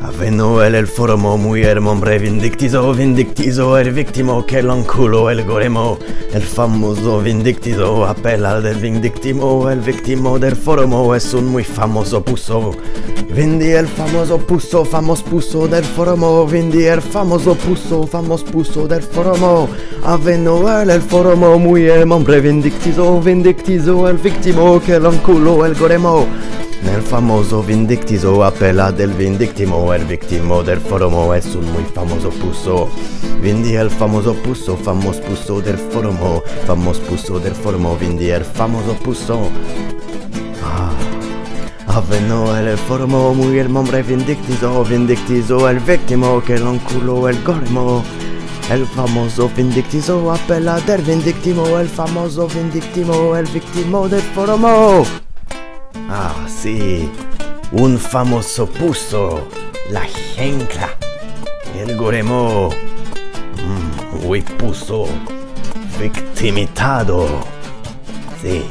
Avveno el foromo mujer hombre vindictizo el victimo que l'anculo el goremo el famoso vindictizo apela del vindictimo el victimo del foromo es un muy famoso puso Vindi el famoso puso famos puso del foromo Vindi el famoso puso famos puso del foromo Avveno el foromo mujer hombre vindictizo el victimo que l'anculo el goremo Nel famoso vindictizo appella del vindictimo el victimo del foromo es un muy famoso puso Vindi el famoso puso famos puso del foromo famos puso del foromo vindi el famoso puso Avveno el foromo muy el hombre vindictizo el victimo que l'anculo el goremo El famoso vindictizo appella del vindictimo el famoso vindictimo el victimo del foromo Ah, sí, un famoso puso, la jencla, el goremo, muy puso, victimitado, sí.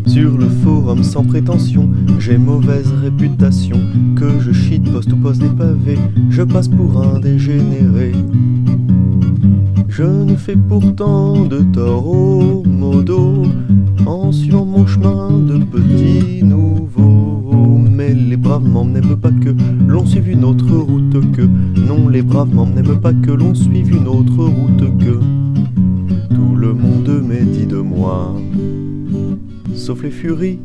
Sur le forum sans prétention, j'ai mauvaise réputation. Que je shitposte ou poste des pavés, je passe pour un dégénéré. Je ne fais pourtant de tort au modo en suivant mon chemin de petit nouveau. Mais les braves membres n'aiment pas que l'on suive une autre route que. Non, les braves membres n'aiment pas que l'on suive une autre route que. Tout le monde m'est dit de moi. Sauf les furies,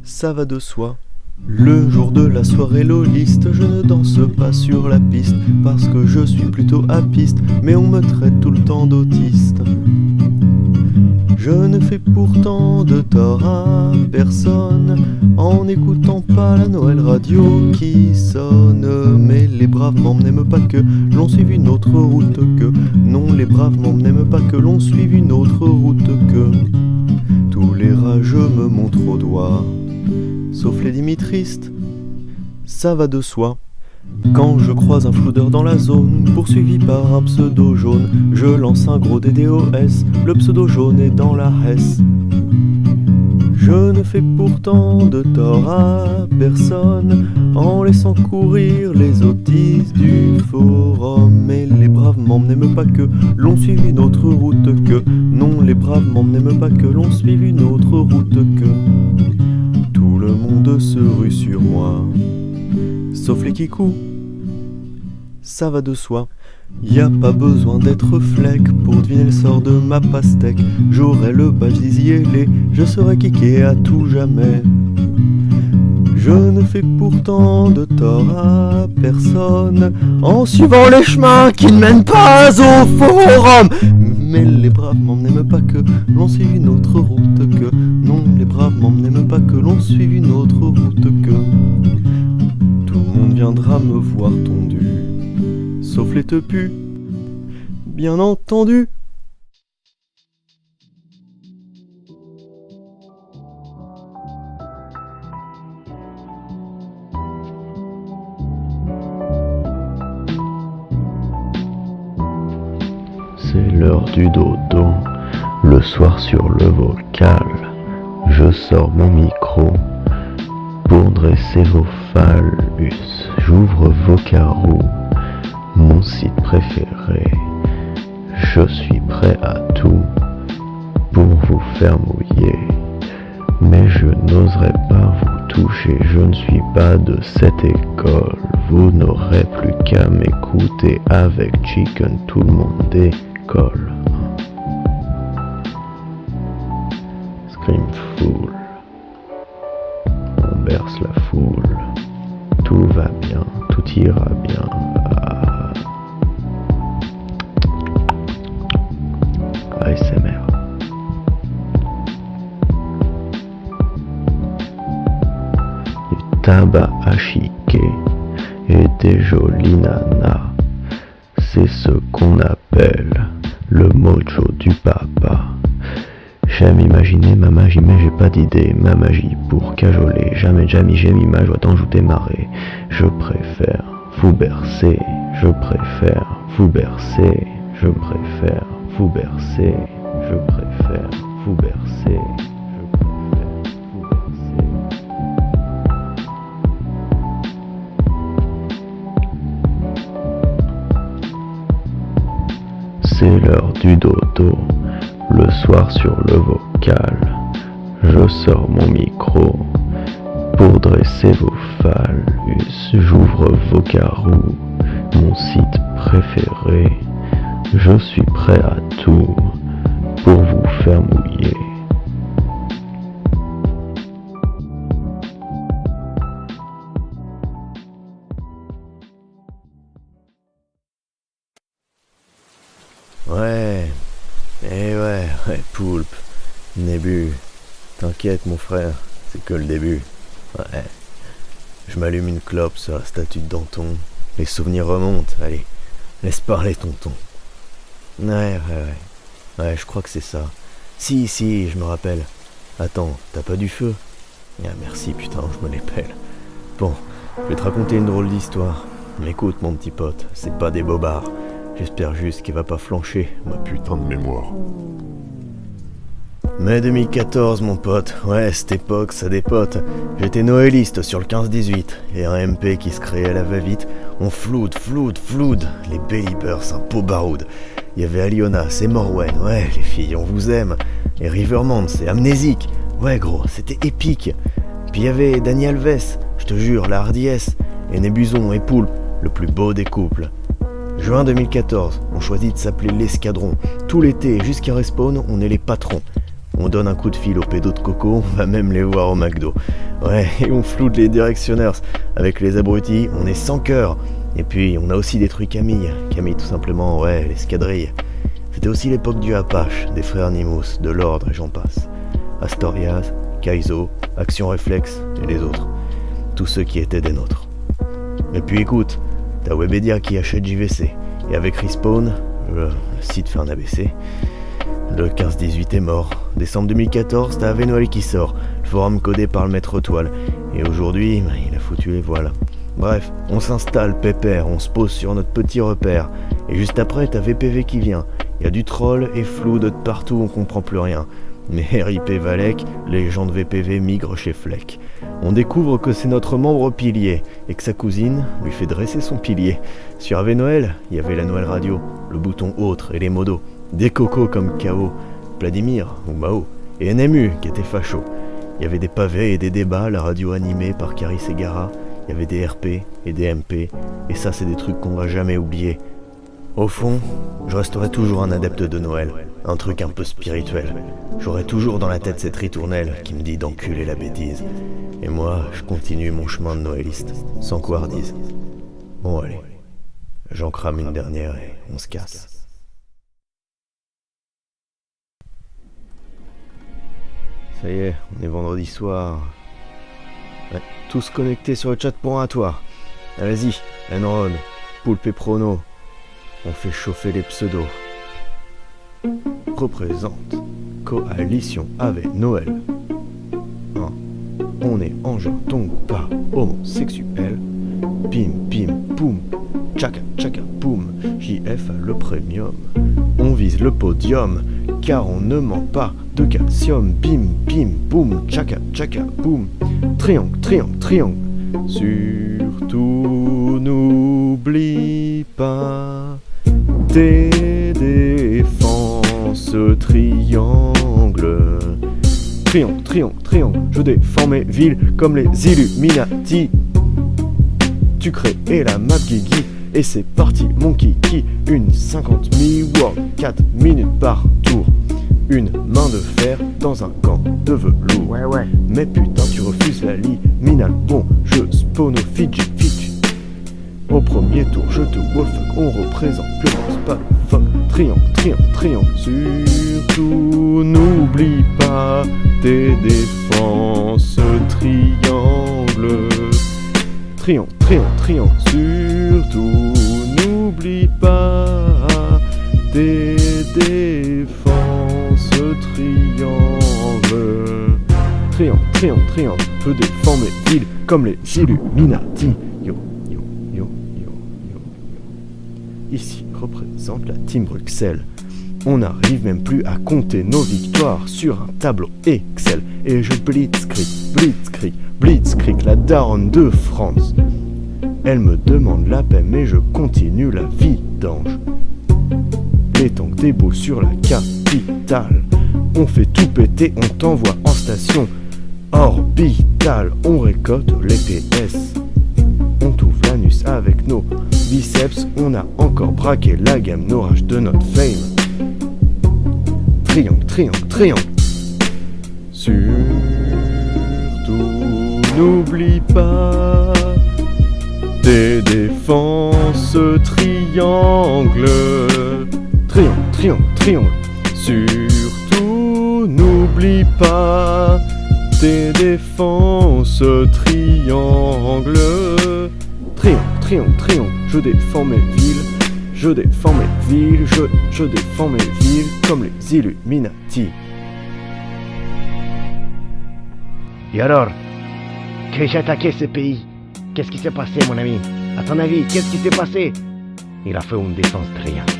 ça va de soi. Le jour de la soirée loliste, je ne danse pas sur la piste parce que je suis plutôt apiste, mais on me traite tout le temps d'autiste. Je ne fais pourtant de tort à personne en n'écoutant pas la Noël radio qui sonne. Mais les braves membres n'aiment pas que l'on suive une autre route que. Non, les braves membres n'aiment pas que l'on suive une autre route que. Tous les rageux me montrent au doigt, sauf les dimitristes, ça va de soi. Quand je croise un floudeur dans la zone, poursuivi par un pseudo jaune, je lance un gros DDoS, le pseudo jaune est dans la Hesse. Je ne fais pourtant de tort à personne en laissant courir les autistes du forum. Mais les braves membres n'aiment pas que l'on suive une autre route que. Non, les braves membres n'aiment pas que l'on suive une autre route que. Tout le monde se rue sur moi, sauf les kikous, ça va de soi. Y a pas besoin d'être fleck pour deviner le sort de ma pastèque. J'aurai le badge d'Iziélé, je serai kické à tout jamais. Je ne fais pourtant de tort à personne en suivant les chemins qui ne mènent pas au forum. Mais les braves membres n'aiment pas que l'on suive une autre route que. Non, les braves membres n'aiment pas que l'on suive une autre route que. Tout le monde viendra me voir tondu, sauf les tepus, bien entendu. l'heure du dodo, le soir sur le vocal, je sors mon micro pour dresser vos phallus. J'ouvre vos carreaux, mon site préféré. Je suis prêt à tout pour vous faire mouiller, mais je n'oserais pas vous toucher, je ne suis pas de cette école. Vous n'aurez plus qu'à m'écouter, avec Chicken tout le monde décolle. Scream fool, on berce la foule, tout va bien, tout ira bien. ASMR. Du tabac à chiquer et des jolies nanas, c'est ce qu'on appelle le mojo du papa. J'aime imaginer ma magie, mais j'ai pas d'idée. Ma magie pour cajoler, jamais j'ai mis ma joie d'en jouer marée. Je préfère vous bercer, je préfère vous bercer, je préfère vous bercer, je préfère vous bercer, je préfère vous bercer. C'est l'heure du dodo, le soir sur le vocal, je sors mon micro pour dresser vos phallus. J'ouvre vos carreaux, mon site préféré. Je suis prêt à tout pour vous faire mouiller. Ouais, Poulpe, Nébu, t'inquiète mon frère, c'est que le début. Ouais, je m'allume une clope sur la statue de Danton, les souvenirs remontent, allez, laisse parler tonton. Ouais, je crois que c'est ça. Si, je me rappelle. Attends, t'as pas du feu? Ah merci putain, je me les pèle. Bon, je vais te raconter une drôle d'histoire. Mais écoute mon petit pote, c'est pas des bobards. J'espère juste qu'il va pas flancher, ma putain de mémoire. Mai 2014 mon pote, ouais cette époque ça dépote. J'étais noëliste sur le 15-18 et un MP qui se créait à la va-vite. On floude, les Belly Bursts, un pot baroude. Il y avait Aliona, c'est Morwen, ouais les filles on vous aime. Et Rivermont, c'est amnésique, ouais gros c'était épique. Puis il y avait Dani Alves, je te jure la hardiesse. Et Nébuzon et Poulpe, le plus beau des couples. Juin 2014, on choisit de s'appeler l'Escadron. Tout l'été jusqu'à Respawn, on est les patrons. On donne un coup de fil aux pédos de coco, on va même les voir au McDo. Ouais, et on floude les Directioners. Avec les abrutis, on est sans cœur. Et puis, on a aussi détruit Camille. Camille, tout simplement, ouais, l'escadrille. C'était aussi l'époque du Apache, des frères Nimous, de l'Ordre et j'en passe. Astorias, Kaizo, Action Réflexe et les autres. Tous ceux qui étaient des nôtres. Et puis écoute, t'as Webedia qui achète JVC. Et avec Respawn, le site fait un ABC. Le 15-18 est mort. Décembre 2014, t'as Ave Noël qui sort. Le forum codé par le maître toile. Et aujourd'hui, il a foutu les voiles. Bref, on s'installe, pépère, on se pose sur notre petit repère. Et juste après, t'as VPV qui vient. Y a du troll et flou de partout, on comprend plus rien. Mais RIP Valek, les gens de VPV migrent chez Fleck. On découvre que c'est notre membre pilier et que sa cousine lui fait dresser son pilier. Sur Ave Noël, il y avait la Noël Radio, le bouton autre et les modos. Des cocos comme K.O., Vladimir ou Mao, et NMU qui était facho. Il y avait des pavés et des débats, la radio animée par Carrie Segara. Il y avait des RP et des MP, et ça c'est des trucs qu'on va jamais oublier. Au fond, je resterai toujours un adepte de Noël, un truc un peu spirituel. J'aurai toujours dans la tête cette ritournelle qui me dit d'enculer la bêtise. Et moi, je continue mon chemin de noëliste, sans couardise. Bon allez, j'en crame une dernière et on se casse. Ça y est, on est vendredi soir. Ouais, tous connectés sur le chat pour un toit. Allez-y, Enron, Poulpe et Prono. On fait chauffer les pseudos. Représente Coalition avec Noël. On est engin, tongo, pas homosexuel. Pim, pim, poum, tchaka, tchaka, poum. JF a le premium. On on vise le podium, car on ne manque pas de calcium. Bim, bim, boum, tchaka, tchaka, boum. Triangle, triangle, triangle. Surtout n'oublie pas tes défenses. Triangle. Triangle, triangle, triangle. Je défends mes villes comme les Illuminati. Tu crées la map Guigui. Et c'est parti mon kiki. Une 50 mi-world, 4 minutes par tour. Une main de fer dans un camp de velours. Ouais. Mais putain tu refuses la liminale. Bon, je spawn au Fidji. Au premier tour je te wolfuck. On représente le boss, pas le fuck. Triangle, triangle, triangle. Surtout n'oublie pas tes défenses. Triangle. Triangle, triangle, triangle. Surtout n'oublie pas tes défenses. Triangle. Triangle, triangle, triangle. Je défends mes villes comme les Illuminati. Yo, yo, yo, yo, yo, yo. Ici représente la team Bruxelles. On n'arrive même plus à compter nos victoires sur un tableau Excel. Et je blitzkrieg, blitzkrieg, blitzkrieg la daronne de France. Elle me demande la paix mais je continue la vie d'ange. Les tanks déboulent sur la capitale. On fait tout péter, on t'envoie en station orbitale. On récolte les PS. On t'ouvre l'anus avec nos biceps. On a encore braqué la gamme, l'orage de notre fame. Triangle, triangle, triangle. Surtout n'oublie pas tes défenses. Triangle. Triangle, triangle, triangle. Surtout n'oublie pas tes défenses. Triangle. Triangle, triangle, triangle. Je défends mes villes. Je défends mes villes. Je défends mes villes comme les Illuminati. Et alors, que j'ai attaqué ce pays, qu'est-ce qui s'est passé, mon ami? À ton avis, qu'est-ce qui s'est passé? Il a fait une défense triangle.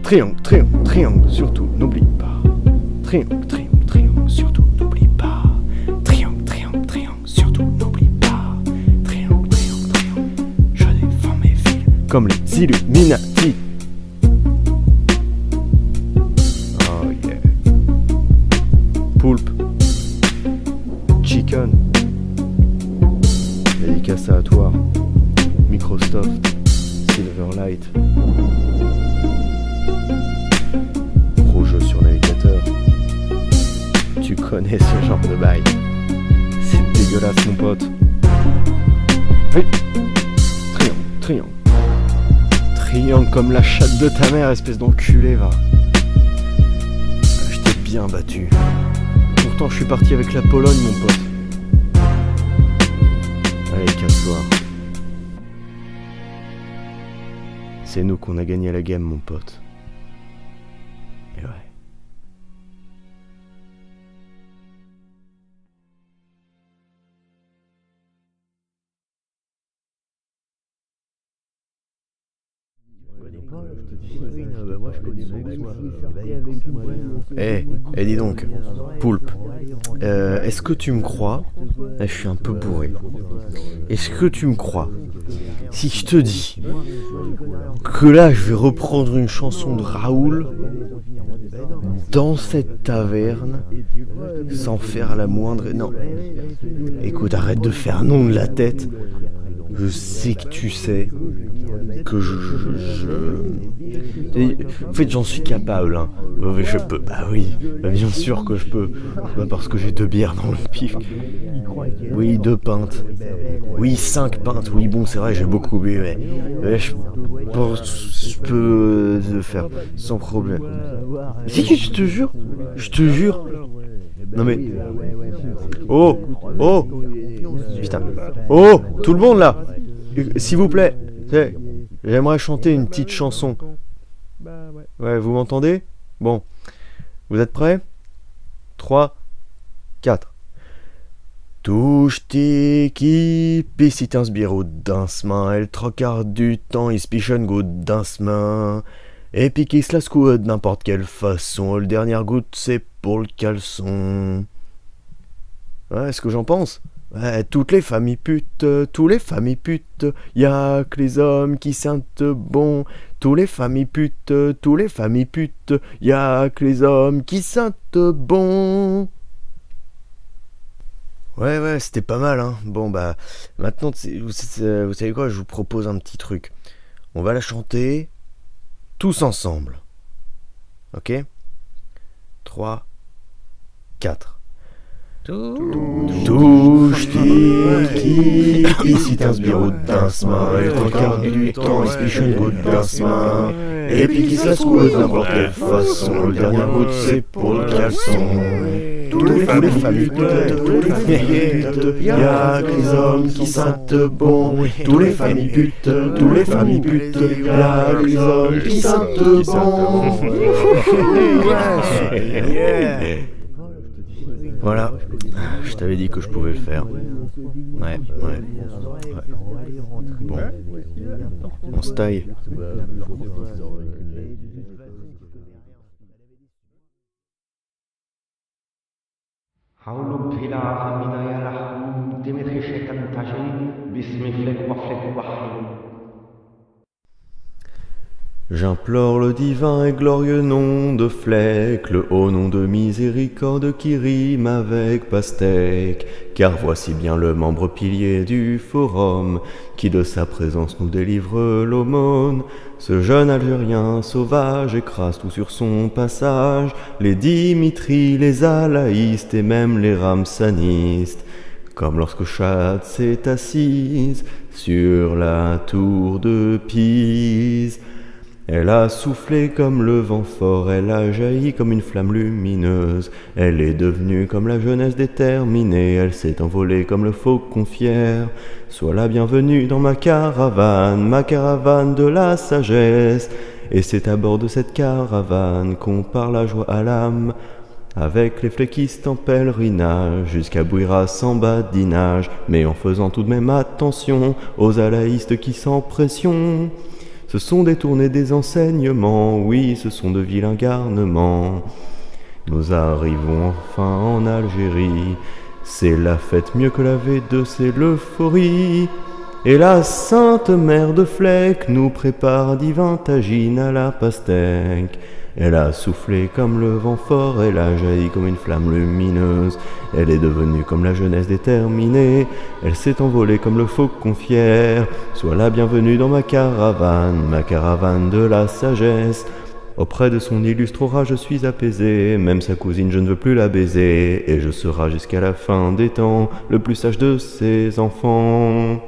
Triangle, triangle, triangle, surtout n'oublie pas. Triangle, triangle, triangle, surtout n'oublie pas. Triangle, triangle, triangle, surtout n'oublie pas. Triangle, triangle, triangle, je défends mes villes comme les Illuminati. Oh yeah. Poulpe. Chicken. Dédicace à toi. Microsoft. Silverlight. Gros jeu sur navigateur. Tu connais ce genre de bail. C'est dégueulasse mon pote. Oui. Triangle, triangle. Triangle comme la chatte de ta mère, espèce d'enculé, va. Je t'ai bien battu. Pourtant je suis parti avec la Pologne mon pote. Allez, casse-toi. C'est nous qu'on a gagné la game mon pote. Et ouais. Eh, dis donc, Poulpe, est-ce que tu me crois? Là, je suis un peu bourré. Est-ce que tu me crois si je te dis que là, je vais reprendre une chanson de Raoul dans cette taverne sans faire la moindre... Non, écoute, arrête de faire non de la tête. Je sais que tu sais que En fait, j'en suis capable, hein. Je peux, bah oui, bien sûr que je peux. Bah parce que j'ai 2 bières dans le pif. Oui, 2 pintes. Oui, 5 pintes. Oui, bon, c'est vrai, j'ai beaucoup bu, mais je peux le faire sans problème. Si, je te jure. Non mais... Oh, putain. Oh, tout le monde là. S'il vous plaît, j'aimerais chanter une petite chanson. Ouais, vous m'entendez? Bon, vous êtes prêts? 3, 4. Touche-ti qui pissit un sbirro d'un smain, elle 3 quarts du temps, il spichonne go d'un smain. Et puis qui se la secoue de n'importe quelle façon, le dernière goutte c'est pour le caleçon. Ouais, ce que j'en pense. Ouais, toutes les familles putes, tous les familles putes, y a que les hommes qui sentent bon. Tous les familles putes, tous les familles putes, y a que les hommes qui sentent bon. Ouais, c'était pas mal, hein. Bon, bah, maintenant, vous savez quoi, je vous propose un petit truc. On va la chanter tous ensemble. Ok ? 3, 4. Touche-t-il ici un sbirou d'un smain, et le trois quarts du temps il se piche une goutte d'un smain, et puis qui se la secoue de n'importe quelle façon, le dernier goutte c'est pour le caleçon. Tous les familles putes, y'a que les hommes qui sentent bon. Tous les familles putes, y'a que les hommes qui sentent bon. Voilà, je t'avais dit que je pouvais le faire. Ouais. Bon, on se taille. J'implore le divin et glorieux nom de Fleck, le haut nom de miséricorde qui rime avec pastèque, car voici bien le membre pilier du forum, qui de sa présence nous délivre l'aumône. Ce jeune Algérien sauvage écrase tout sur son passage, les Dimitri, les Alaïstes et même les Ramsanistes, comme lorsque Chad s'est assise sur la tour de Pise. Elle a soufflé comme le vent fort, elle a jailli comme une flamme lumineuse. Elle est devenue comme la jeunesse déterminée, elle s'est envolée comme le faucon fier. Sois la bienvenue dans ma caravane de la sagesse. Et c'est à bord de cette caravane qu'on part la joie à l'âme, avec les fléquistes en pèlerinage, jusqu'à Bouira sans badinage, mais en faisant tout de même attention aux alaïstes qui sans pression se sont détournés des enseignements, oui, ce sont de vilains garnements. Nous arrivons enfin en Algérie, c'est la fête mieux que la V2, c'est l'euphorie. Et la sainte mère de Fleck nous prépare un divin tagine à la pastèque. Elle a soufflé comme le vent fort, elle a jailli comme une flamme lumineuse. Elle est devenue comme la jeunesse déterminée, elle s'est envolée comme le faucon fier. Sois la bienvenue dans ma caravane de la sagesse. Auprès de son illustre aura je suis apaisé, même sa cousine je ne veux plus la baiser, et je serai jusqu'à la fin des temps le plus sage de ses enfants.